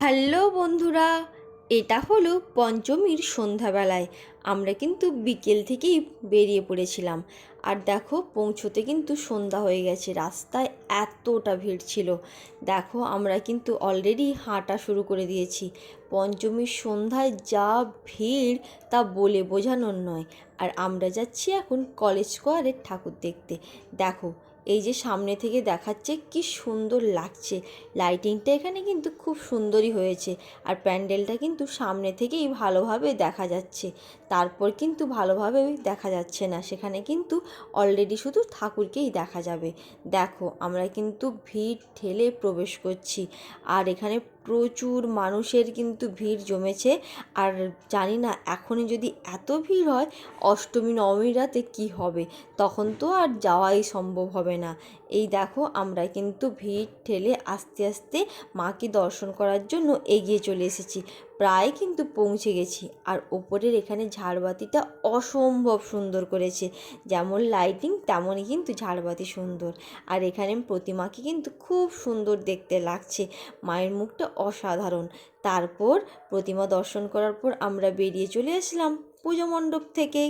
Hello বন্ধুরা, এটা হলো পঞ্চমীর সন্ধ্যাবেলায়। আমরা কিন্তু বিকেল থেকেই বেরিয়ে পড়েছিলাম। আর দেখো পৌঁছোতে কিন্তু সন্ধ্যা হয়ে গেছে, রাস্তায় এতটা ভিড় ছিল। দেখো আমরা কিন্তু অলরেডি হাঁটা শুরু করে দিয়েছি। পঞ্চমীর সন্ধ্যায় যা ভিড় তা বলে বোঝানোর নয়। আর আমরা যাচ্ছি এখন কলেজ স্কোয়ারের ঠাকুর দেখতে। দেখো এই যে সামনে থেকে দেখাচ্ছে কি সুন্দর লাগছে। লাইটিংটা এখানে কিন্তু খুব সুন্দরই হয়েছে। আর প্যান্ডেলটা কিন্তু সামনে থেকেই ভালোভাবে দেখা যাচ্ছে, তারপর কিন্তু ভালোভাবে দেখা যাচ্ছে না, সেখানে কিন্তু অলরেডি শুধু ঠাকুরকেই দেখা যাবে। দেখো আমরা কিন্তু ভিড় ঠেলে প্রবেশ করছি। আর এখানে প্রচুর মানুষের কিন্তু ভিড় জমেছে। আর জানি না এখনই যদি এত ভিড় হয়, অষ্টমী নবমী রাতে কী হবে, তখন তো আর যাওয়াই সম্ভব হবে না। এই দেখো আমরা কিন্তু ভিড় ঠেলে আস্তে আস্তে মাকে দর্শন করার জন্য এগিয়ে চলে এসেছি। প্রায় কিন্তু পৌঁছে গেছি। আর ওপরের এখানে ঝাড়বাতিটা অসম্ভব সুন্দর করেছে, যেমন লাইটিং তেমনই কিন্তু ঝাড়বাতি সুন্দর। আর এখানে প্রতিমাকে কিন্তু খুব সুন্দর দেখতে লাগছে, মায়ের মুখটা অসাধারণ। তারপর প্রতিমা দর্শন করার পর আমরা বেরিয়ে চলে আসলাম পুজো মণ্ডপ থেকে।